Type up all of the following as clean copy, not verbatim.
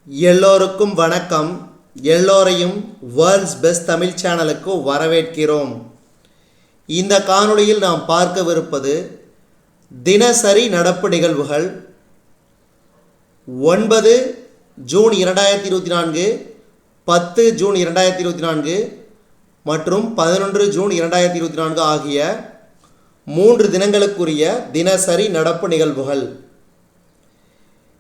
எல்லோருக்கும் வணக்கம். எல்லோரையும் வேர்ல்ட்ஸ் பெஸ்ட் தமிழ் சேனலுக்கு வரவேற்கிறோம். இந்த காணொளியில் நாம் பார்க்கவிருப்பது தினசரி நடப்பு நிகழ்வுகள் 9 ஜூன் 2024, 10 ஜூன் 2024 மற்றும் 11 ஜூன் 2024 ஆகிய 3 தினங்களுக்குரிய தினசரி நடப்பு நிகழ்வுகள்.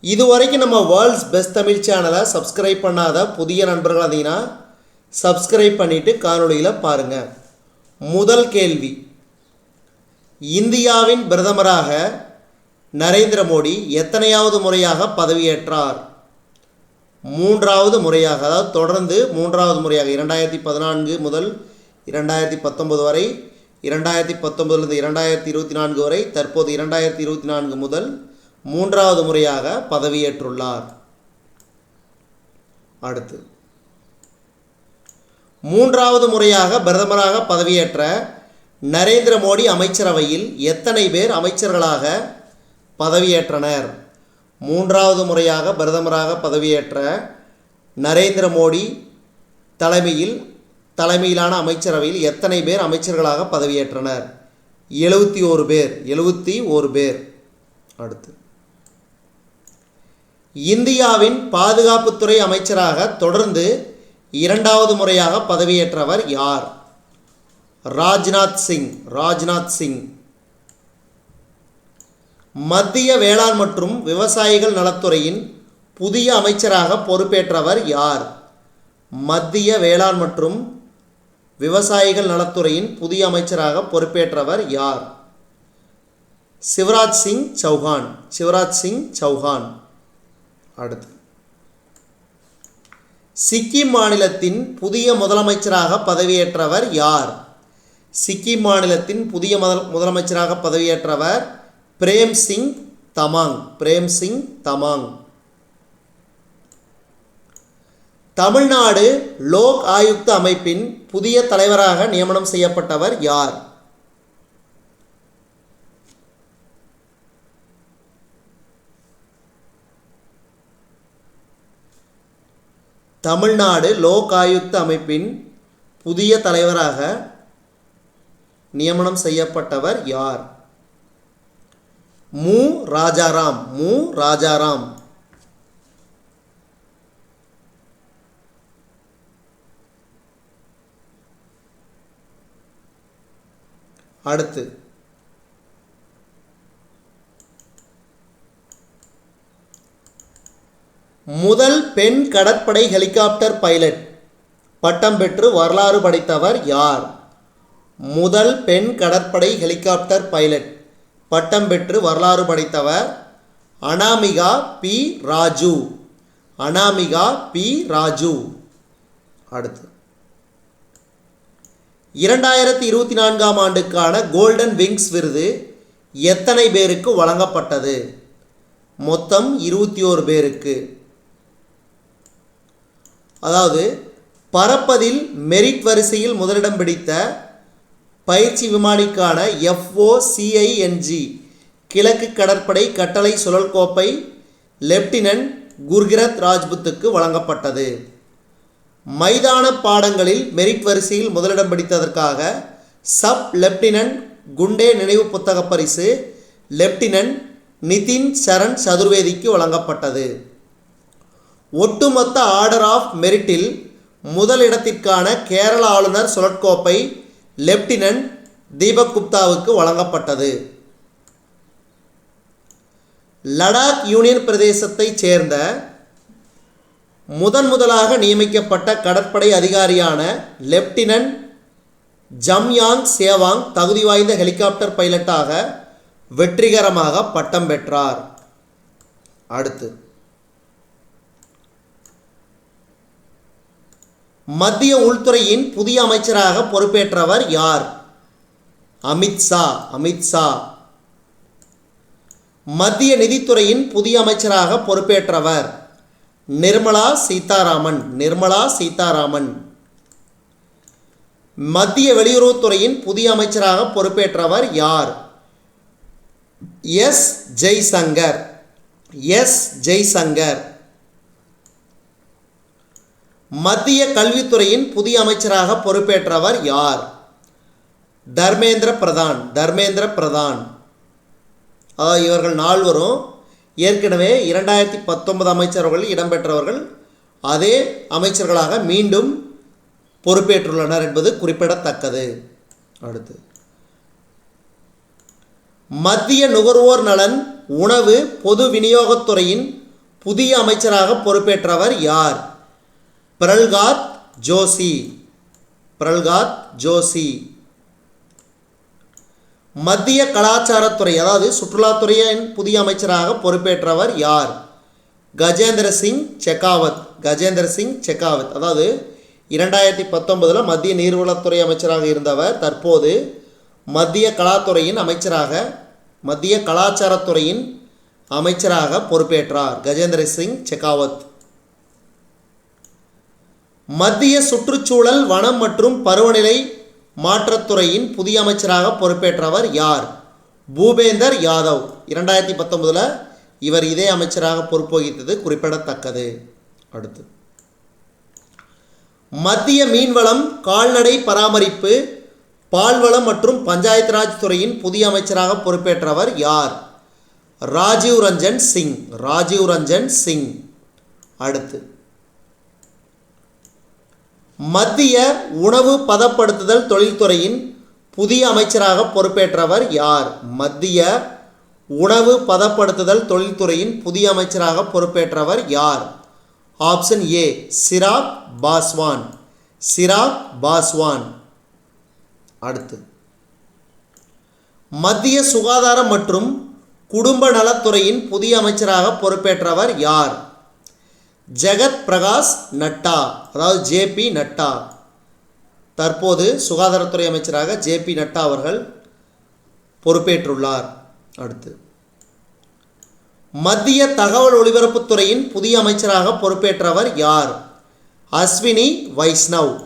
இதுவரைக்கும் நம்ம வேர்ல்ட்ஸ் பெஸ்ட் தமிழ் சேனலை சப்ஸ்கிரைப் பண்ணாத புதிய நண்பர்கள் இருந்தீங்கன்னா சப்ஸ்கிரைப் பண்ணிவிட்டு காணொளியில் பாருங்கள். முதல் கேள்வி, இந்தியாவின் பிரதமராக நரேந்திர மோடி எத்தனையாவது முறையாக பதவியேற்றார்? 3வது முறையாக, அதாவது தொடர்ந்து 3வது முறையாக 2014 முதல் 2019 வரை, 2019 2024 வரை, தற்போது 2024 முதல் 3வது முறையாக பதவியேற்றுள்ளார். அடுத்து, 3வது முறையாக பிரதமராக பதவியேற்ற நரேந்திர மோடி அமைச்சரவையில் எத்தனை பேர் அமைச்சர்களாக பதவியேற்றனர்? 3வது முறையாக பிரதமராக பதவியேற்ற நரேந்திர மோடி தலைமையிலான அமைச்சரவையில் எத்தனை பேர் அமைச்சர்களாக பதவியேற்றனர்? 71 பேர். 71 பேர். அடுத்து, இந்தியாவின் பாதுகாப்புத்துறை அமைச்சராக தொடர்ந்து 2வது முறையாக பதவியேற்றவர் யார்? ராஜ்நாத் சிங். ராஜ்நாத் சிங். மத்திய வேளாண் மற்றும் விவசாயிகள் நலத்துறையின் புதிய அமைச்சராக பொறுப்பேற்றவர் யார்? மத்திய வேளாண் மற்றும் விவசாயிகள் நலத்துறையின் புதிய அமைச்சராக பொறுப்பேற்றவர் யார்? சிவராஜ் சிங் சௌஹான். சிவராஜ் சிங் சௌஹான். அடுத்து, சிக்கிம் மாநிலத்தின் புதிய முதலமைச்சராக பதவியேற்றவர் யார்? சிக்கிம் மாநிலத்தின் புதிய முதலமைச்சராக பதவியேற்றவர் பிரேம் சிங் தமாங். பிரேம் சிங் தமாங். தமிழ்நாடு லோக் ஆயுக்த அமைப்பின் புதிய தலைவராக நியமனம் செய்யப்பட்டவர் யார்? தமிழ்நாடு லோக் ஆயுக்த அமைப்பின் புதிய தலைவராக நியமனம் செய்யப்பட்டவர் யார்? மு ராஜாராம். மு ராஜாராம். அடுத்து, முதல் பெண் கடற்படை ஹெலிகாப்டர் பைலட் பட்டம் பெற்று வரலாறு படைத்தவர் யார்? முதல் பெண் கடற்படை ஹெலிகாப்டர் பைலட் பட்டம் பெற்று வரலாறு படைத்தவர் அனாமிகா பி ராஜு. அனாமிகா பி ராஜு. அடுத்து, 2024 ஆண்டுக்கான கோல்டன் விங்ஸ் விருது எத்தனை பேருக்கு வழங்கப்பட்டது? மொத்தம் 21 பேருக்கு. அதாவது, பறப்பதில் மெரிட் வரிசையில் முதலிடம் பிடித்த பயிற்சி விமானிக்கான FOCING கிழக்கு கடற்படை கட்டளை சுழல் கோப்பை லெப்டினன்ட் குர்கிரத் ராஜ்புத்துக்கு வழங்கப்பட்டது. மைதான பாடங்களில் மெரிட் வரிசையில் முதலிடம் பிடித்ததற்காக சப் லெப்டினன்ட் குண்டே நினைவு புத்தக பரிசு லெப்டினன்ட் நிதின் சரண் சதுர்வேதிக்கு வழங்கப்பட்டது. ஒட்டுமொத்த ஆர்டர் ஆஃப் மெரிட்டில் முதலிடத்திற்கான கேரள ஆளுநர் சுழற்கோப்பை லெப்டினன்ட் தீபக் குப்தாவுக்கு வழங்கப்பட்டது. லடாக் யூனியன் பிரதேசத்தைச் சேர்ந்த முதலாக நியமிக்கப்பட்ட கடற்படை அதிகாரியான லெப்டினன்ட் ஜம்யாங் சேவாங் தகுதி வாய்ந்த ஹெலிகாப்டர் பைலட்டாக வெற்றிகரமாக பட்டம் பெற்றார். அடுத்து, மத்திய உள்துறையின் புதிய அமைச்சராக பொறுப்பேற்றவர் யார்? அமித்ஷா. அமித்ஷா. மத்திய நிதித்துறையின் புதிய அமைச்சராக பொறுப்பேற்றவர் நிர்மலா சீதாராமன். நிர்மலா சீதாராமன். மத்திய வெளியுறவுத்துறையின் புதிய அமைச்சராக பொறுப்பேற்றவர் யார்? எஸ் ஜெய்சங்கர். எஸ் ஜெய்சங்கர். மத்திய கல்வித்துறையின் புதிய அமைச்சராக பொறுப்பேற்றவர் யார்? தர்மேந்திர பிரதான். இவர்கள் நால்வரும் ஏற்கனவே 2019 அமைச்சரவையில் இடம்பெற்றவர்கள். அதே அமைச்சர்களாக மீண்டும் பொறுப்பேற்றுள்ளனர் என்பது குறிப்பிடத்தக்கது. அடுத்து, மத்திய நுகர்வோர் நலன் உணவு பொது விநியோகத்துறையின் புதிய அமைச்சராக பொறுப்பேற்றவர் யார்? பிரல்காத் ஜோஷி. மத்திய கலாச்சாரத்துறை அதாவது சுற்றுலாத்துறையின் புதிய அமைச்சராக பொறுப்பேற்றவர் யார்? கஜேந்திர சிங் செகாவத். அதாவது 2019 மத்திய நீர்வளத்துறை அமைச்சராக இருந்தவர் தற்போது மத்திய கலாச்சாரத்துறையின் அமைச்சராக பொறுப்பேற்றார். கஜேந்திர சிங் செகாவத். மத்திய சுற்றுச்சூழல் வனம் மற்றும் பருவநிலை மாற்றத்துறையின் புதிய அமைச்சராக பொறுப்பேற்றவர் யார்? பூபேந்தர் யாதவ். 2019 இவர் இதே அமைச்சராக பொறுப்பு வகித்தது குறிப்பிடத்தக்கது. அடுத்து, மத்திய மீன்வளம் கால்நடை பராமரிப்பு பால்வளம் மற்றும் பஞ்சாயத்து ராஜ் துறையின் புதிய அமைச்சராக பொறுப்பேற்றவர் யார்? ராஜீவ் ரஞ்சன் சிங். அடுத்து, மத்திய உணவு பதப்படுத்துதல் தொழில்துறையின் புதிய அமைச்சராக பொறுப்பேற்றவர் யார்? மத்திய உணவு பதப்படுத்துதல் தொழில்துறையின் புதிய அமைச்சராக பொறுப்பேற்றவர் யார்? Option A Chirag Paswan. அடுத்து, மத்திய சுகாதாரம் மற்றும் குடும்ப நலத்துறையின் புதிய அமைச்சராக பொறுப்பேற்றவர் யார்? ஜெகத் பிரகாஷ் நட்டா, அதாவது ஜேபி நட்டா. தற்போது சுகாதாரத்துறை அமைச்சராக ஜேபி நட்டா அவர்கள் பொறுப்பேற்றுள்ளார். அடுத்து, மத்திய தகவல் ஒலிபரப்புத்துறையின் புதிய அமைச்சராக பொறுப்பேற்றவர் யார்? அஸ்வினி வைஷ்ணவ்.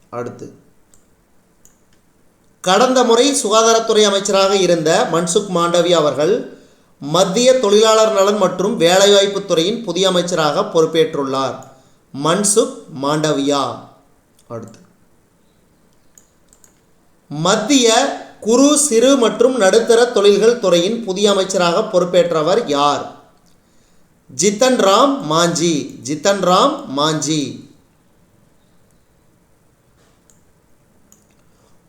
அடுத்து, கடந்த முறை சுகாதாரத்துறை அமைச்சராக இருந்த மன்சுக் மாண்டவியா அவர்கள் மத்திய தொழிலாளர் நலன் மற்றும் வேலைவாய்ப்பு துறையின் புதிய அமைச்சராக பொறுப்பேற்றுள்ளார். மன்சுக் மாண்டவியா. அடுத்து, மத்திய குறு சிறு மற்றும் நடுத்தர தொழில்கள் துறையின் புதிய அமைச்சராக பொறுப்பேற்றவர் யார்? ஜித்தன் ராம் மாஞ்சி.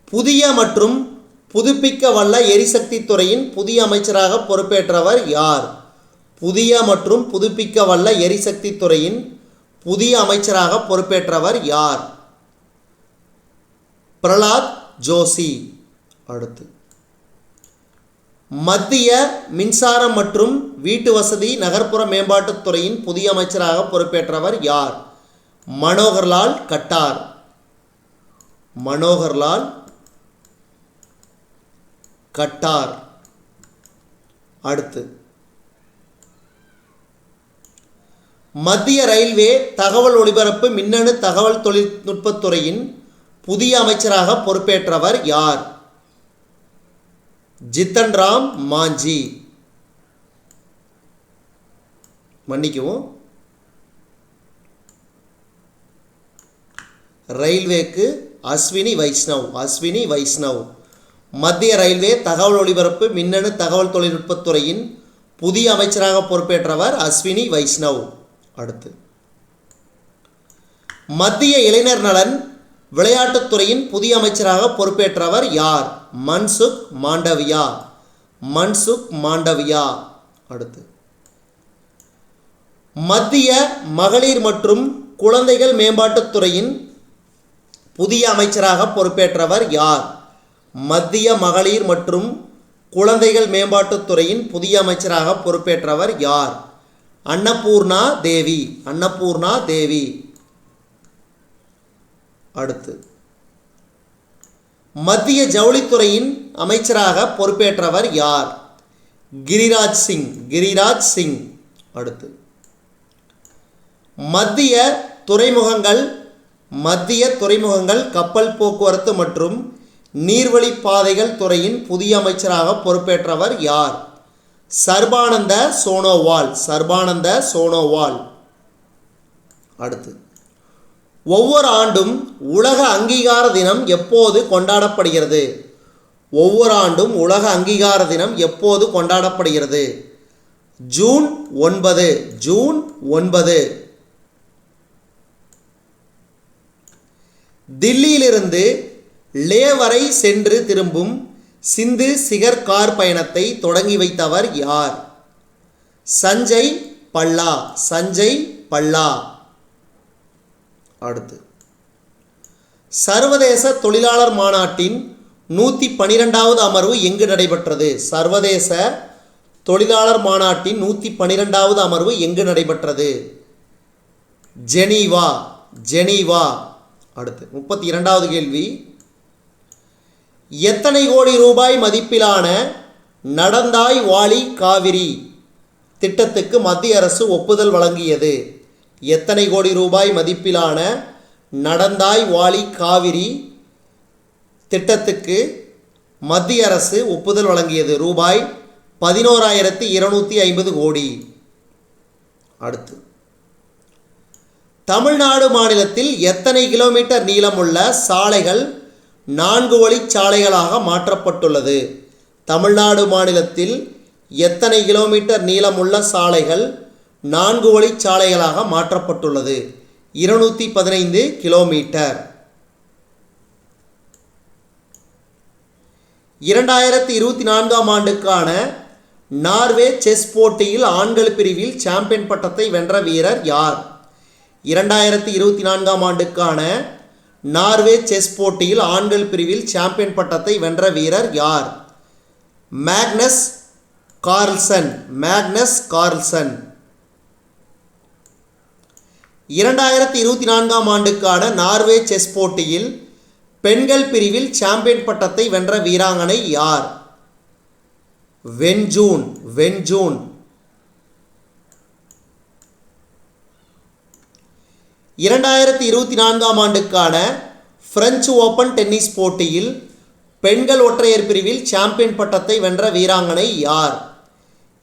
புதிய மற்றும் புதுப்பிக்க வல்ல எரிசக்தி துறையின் புதிய அமைச்சராக பொறுப்பேற்றவர் யார்? புதிய மற்றும் புதுப்பிக்க வல்ல எரிசக்தி துறையின் புதிய அமைச்சராக பொறுப்பேற்றவர் யார்? பிரலாத் ஜோஷி. அடுத்து, மத்திய மின்சாரம் மற்றும் வீட்டு வசதி நகர்ப்புற மேம்பாட்டுத் துறையின் புதிய அமைச்சராக பொறுப்பேற்றவர் யார்? மனோகர்லால் கட்டார். அடுத்து, மத்திய ரயில்வே தகவல் ஒலிபரப்பு மின்னணு தகவல் தொழில்நுட்பத்துறையின் புதிய அமைச்சராக பொறுப்பேற்றவர் யார்? ஜித்தன் ராம் மாஞ்சி. மன்னிக்கவும், ரயில்வேக்கு அஸ்வினி வைஷ்ணவ். மத்திய ரயில்வே தகவல் ஒலிபரப்பு மின்னணு தகவல் தொழில்நுட்பத்துறையின் புதிய அமைச்சராக பொறுப்பேற்றவர் அஸ்வினி வைஷ்ணவ். அடுத்து, மத்திய இளைஞர் நலன் விளையாட்டுத்துறையின் புதிய அமைச்சராக பொறுப்பேற்றவர் யார்? மன்சுக் மாண்டவியா. அடுத்து, மத்திய மகளிர் மற்றும் குழந்தைகள் மேம்பாட்டுத்துறையின் புதிய அமைச்சராக பொறுப்பேற்றவர் யார்? மத்திய மகளிர் மற்றும் குழந்தைகள் மேம்பாட்டுத்துறையின் புதிய அமைச்சராக பொறுப்பேற்றவர் யார்? அன்னபூர்ணா தேவி. அடுத்து, மத்திய ஜவுளித்துறையின் அமைச்சராக பொறுப்பேற்றவர் யார்? கிரிராஜ் சிங். அடுத்து, மத்திய துறைமுகங்கள் கப்பல் போக்குவரத்து மற்றும் நீர்வழி பாதைகள் துறையின் புதிய அமைச்சராக பொறுப்பேற்றவர் யார்? சர்பானந்த சோனோவால். அடுத்து, ஒவ்வொரு ஆண்டும் உலக அங்கீகார தினம் எப்போது கொண்டாடப்படுகிறது? ஒவ்வொரு ஆண்டும் உலக அங்கீகார தினம் எப்போது கொண்டாடப்படுகிறது? ஜூன் 9. ஜூன் 9. தில்லியிலிருந்து லே வரை சென்று திரும்பும் சிந்து சிகர் கார் பயணத்தை தொடங்கி வைத்தவர் யார்? சஞ்சய் பல்லா. சஞ்சய் பல்லா. அடுத்து, சர்வதேச தொழிலாளர் மாநாட்டின் 112வது அமர்வு எங்கு நடைபெற்றது? சர்வதேச தொழிலாளர் மாநாட்டின் 112வது அமர்வு எங்கு நடைபெற்றது? ஜெனீவா. ஜெனீவா. அடுத்து, 32வது கேள்வி, எத்தனை கோடி ரூபாய் மதிப்பிலான நடந்தாய் வாழி காவிரி திட்டத்துக்கு மத்திய அரசு ஒப்புதல் வழங்கியது? எத்தனை கோடி ரூபாய் மதிப்பிலான நடந்தாய் வாழி காவிரி திட்டத்துக்கு மத்திய அரசு ஒப்புதல் வழங்கியது? ரூபாய் 11,250 கோடி. அடுத்து, தமிழ்நாடு மாநிலத்தில் எத்தனை கிலோமீட்டர் நீளமுள்ள சாலைகள் 4 வழிச்சாலைகளாக மாற்றப்பட்டுள்ளது? தமிழ்நாடு மாநிலத்தில் எத்தனை கிலோமீட்டர் நீளமுள்ள சாலைகள் 4 வழிச்சாலைகளாக மாற்றப்பட்டுள்ளது? 215 கிலோமீட்டர். 2024ஆம் ஆண்டுக்கான நார்வே செஸ் போட்டியில் ஆண்கள் பிரிவில் சாம்பியன் பட்டத்தை வென்ற வீரர் யார்? 2024ஆம் ஆண்டுக்கான நார்வே செஸ் போட்டியில் ஆண்கள் பிரிவில் சாம்பியன் பட்டத்தை வென்ற வீரர் யார்? Magnus Carlsen. Magnus Carlsen. 2024ஆம் ஆண்டுக்கான நார்வே செஸ் போட்டியில் பெண்கள் பிரிவில் சாம்பியன் பட்டத்தை வென்ற வீராங்கனை யார்? Wen Jun. Wen Jun. 2024ஆம் ஆண்டுக்கான பிரெஞ்சு ஓபன் டென்னிஸ் போட்டியில் பெண்கள் ஒற்றையர் பிரிவில் சாம்பியன் பட்டத்தை வென்ற வீராங்கனை யார்?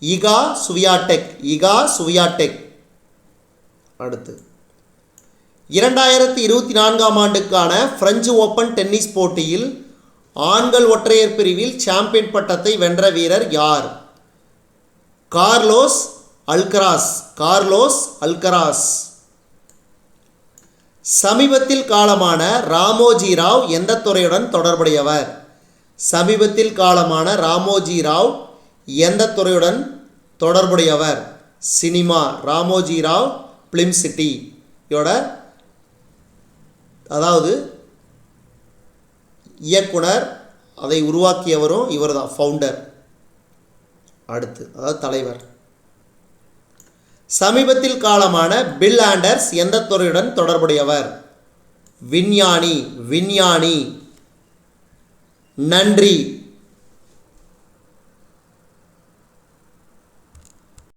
இகா சுவியாடெக். இகா சுவியாடெக். அடுத்து, 2024ஆம் ஆண்டுக்கான பிரெஞ்சு ஓபன் டென்னிஸ் போட்டியில் ஆண்கள் ஒற்றையர் பிரிவில் சாம்பியன் பட்டத்தை வென்ற வீரர் யார்? Carlos Alcaraz. Carlos Alcaraz. சமீபத்தில் காலமான ராமோஜி ராவ் எந்த துறையுடன் தொடர்புடையவர்? சமீபத்தில் காலமான ராமோஜி ராவ் எந்த துறையுடன் தொடர்புடையவர்? Cinema. Ramoji Rao film city யோட அதாவது இயக்குனர், அதை உருவாக்கியவரும் இவர் தான், ஃபவுண்டர். அடுத்து, அதாவது தலைவர். சமீபத்தில் காலமான பில் ஆண்டர்ஸ் எந்த துறையுடன் தொடர்புடையவர்? விஞ்ஞானி. விஞ்ஞானி. நன்றி.